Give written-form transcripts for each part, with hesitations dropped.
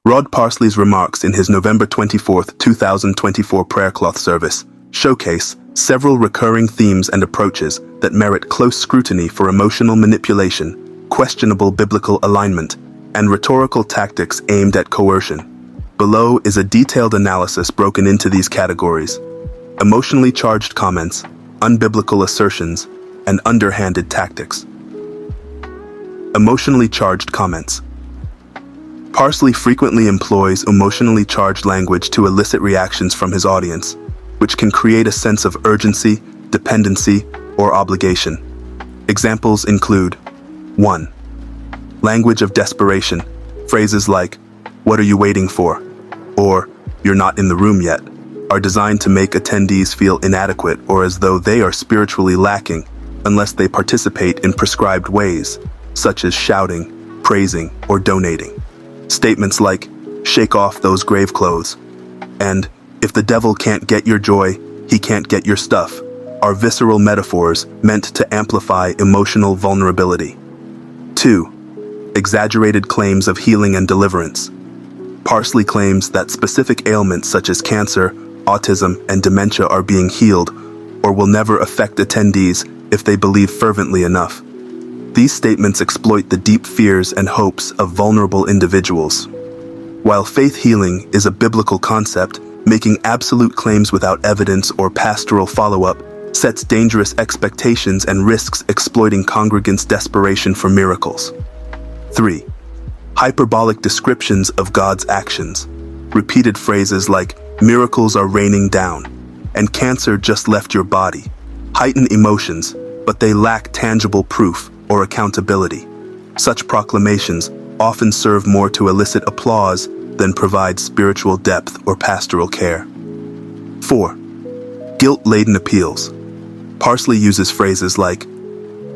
Rod Parsley's remarks in his November 24, 2024 prayer cloth service showcase several recurring themes and approaches that merit close scrutiny for emotional manipulation, questionable biblical alignment, and rhetorical tactics aimed at coercion. Below is a detailed analysis broken into these categories: emotionally charged comments, unbiblical assertions, and underhanded tactics. Emotionally charged comments. Parsley frequently employs emotionally charged language to elicit reactions from his audience, which can create a sense of urgency, dependency, or obligation. Examples include: 1. Language of desperation. Phrases like, "What are you waiting for?" or "You're not in the room yet," are designed to make attendees feel inadequate or as though they are spiritually lacking unless they participate in prescribed ways, such as shouting, praising, or donating. Statements like, "Shake off those grave clothes," and "If the devil can't get your joy, he can't get your stuff," are visceral metaphors meant to amplify emotional vulnerability. 2. Exaggerated claims of healing and deliverance. Parsley claims that specific ailments such as cancer, autism, and dementia are being healed or will never affect attendees if they believe fervently enough. These statements exploit the deep fears and hopes of vulnerable individuals. While faith healing is a biblical concept, making absolute claims without evidence or pastoral follow-up sets dangerous expectations and risks exploiting congregants' desperation for miracles. 3. Hyperbolic descriptions of God's actions. Repeated phrases like, "Miracles are raining down," and "Cancer just left your body," heighten emotions, but they lack tangible proof or accountability. Such proclamations often serve more to elicit applause than provide spiritual depth or pastoral care. 4. Guilt-laden appeals. Parsley uses phrases like,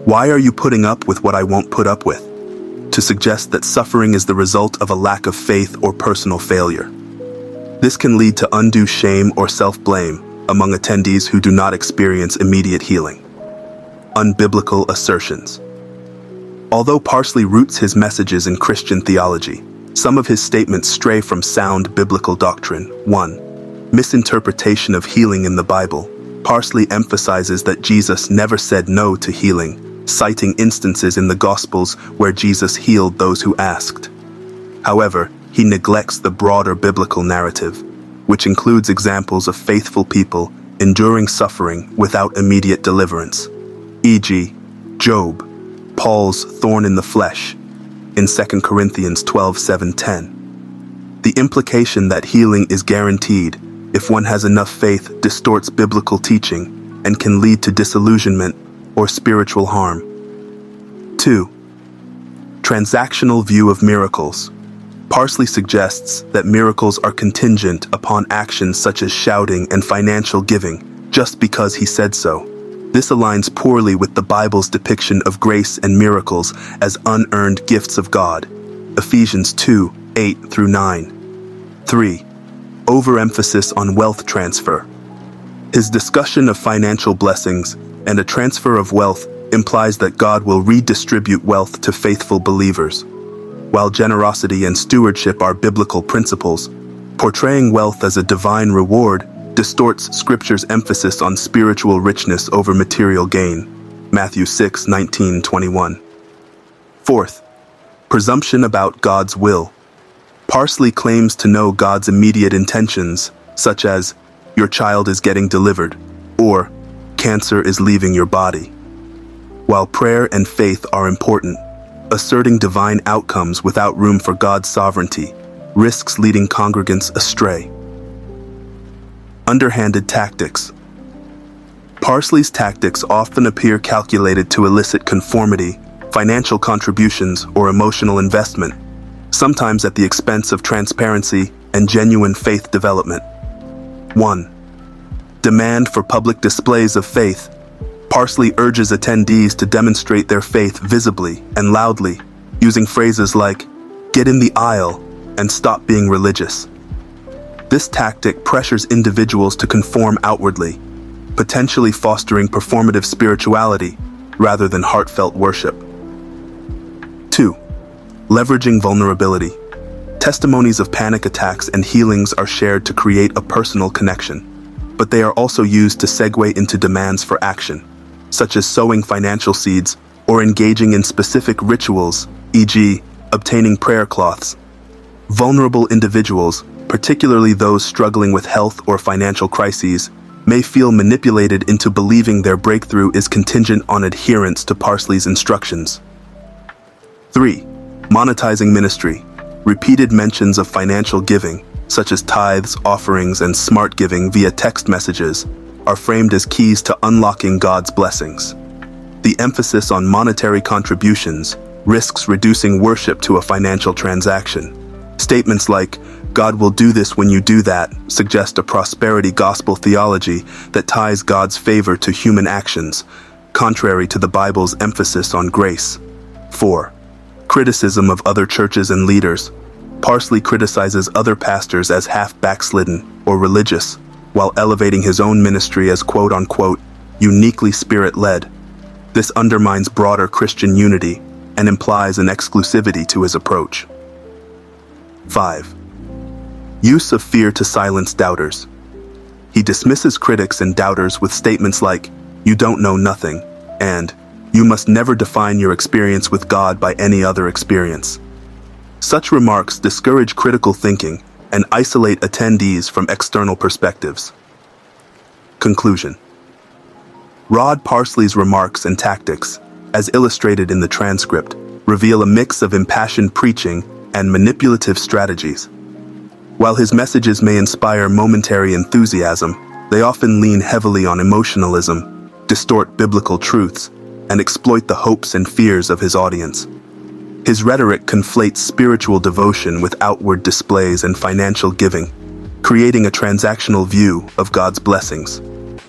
"Why are you putting up with what I won't put up with?" to suggest that suffering is the result of a lack of faith or personal failure. This can lead to undue shame or self-blame among attendees who do not experience immediate healing. Unbiblical assertions. Although Parsley roots his messages in Christian theology, some of his statements stray from sound biblical doctrine. 1. Misinterpretation of healing in the Bible. Parsley emphasizes that Jesus never said no to healing, citing instances in the Gospels where Jesus healed those who asked. However, he neglects the broader biblical narrative, which includes examples of faithful people enduring suffering without immediate deliverance, e.g., Job, Paul's thorn in the flesh, in 2 Corinthians 12:7-10. The implication that healing is guaranteed if one has enough faith distorts biblical teaching and can lead to disillusionment or spiritual harm. 2. Transactional view of miracles. Parsley suggests that miracles are contingent upon actions such as shouting and financial giving, just because he said so. This aligns poorly with the Bible's depiction of grace and miracles as unearned gifts of God. Ephesians 2:8-9. 3. Overemphasis on wealth transfer. His discussion of financial blessings and a transfer of wealth implies that God will redistribute wealth to faithful believers. While generosity and stewardship are biblical principles, portraying wealth as a divine reward distorts Scripture's emphasis on spiritual richness over material gain. Matthew 6:19-21. 4th, presumption about God's will. Parsley claims to know God's immediate intentions, such as, "Your child is getting delivered," or "Cancer is leaving your body." While prayer and faith are important, asserting divine outcomes without room for God's sovereignty risks leading congregants astray. Underhanded tactics. Parsley's tactics often appear calculated to elicit conformity, financial contributions, or emotional investment, sometimes at the expense of transparency and genuine faith development. 1. Demand for public displays of faith. Parsley urges attendees to demonstrate their faith visibly and loudly, using phrases like, "Get in the aisle," and "Stop being religious." This tactic pressures individuals to conform outwardly, potentially fostering performative spirituality rather than heartfelt worship. 2. Leveraging vulnerability. Testimonies of panic attacks and healings are shared to create a personal connection, but they are also used to segue into demands for action, such as sowing financial seeds or engaging in specific rituals, e.g., obtaining prayer cloths. Vulnerable individuals, particularly those struggling with health or financial crises, may feel manipulated into believing their breakthrough is contingent on adherence to Parsley's instructions. 3. Monetizing ministry. Repeated mentions of financial giving, such as tithes, offerings, and smart giving via text messages, are framed as keys to unlocking God's blessings. The emphasis on monetary contributions risks reducing worship to a financial transaction. Statements like, "God will do this when you do that," suggest a prosperity gospel theology that ties God's favor to human actions, contrary to the Bible's emphasis on grace. 4. Criticism of other churches and leaders. Parsley criticizes other pastors as half-backslidden or religious, while elevating his own ministry as quote-unquote uniquely spirit-led. This undermines broader Christian unity and implies an exclusivity to his approach. 5. Use of fear to silence doubters. He dismisses critics and doubters with statements like, "You don't know nothing," and "You must never define your experience with God by any other experience." Such remarks discourage critical thinking and isolate attendees from external perspectives. Conclusion. Rod Parsley's remarks and tactics, as illustrated in the transcript, reveal a mix of impassioned preaching and manipulative strategies. While his messages may inspire momentary enthusiasm, they often lean heavily on emotionalism, distort biblical truths, and exploit the hopes and fears of his audience. His rhetoric conflates spiritual devotion with outward displays and financial giving, creating a transactional view of God's blessings.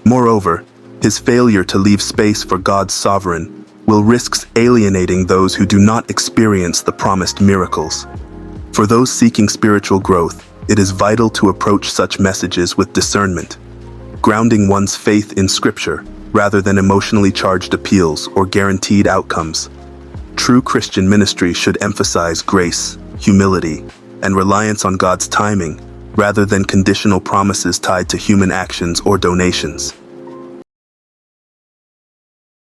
Moreover, his failure to leave space for God's sovereign will risk alienating those who do not experience the promised miracles. For those seeking spiritual growth, it is vital to approach such messages with discernment, grounding one's faith in Scripture rather than emotionally charged appeals or guaranteed outcomes. True Christian ministry should emphasize grace, humility, and reliance on God's timing rather than conditional promises tied to human actions or donations.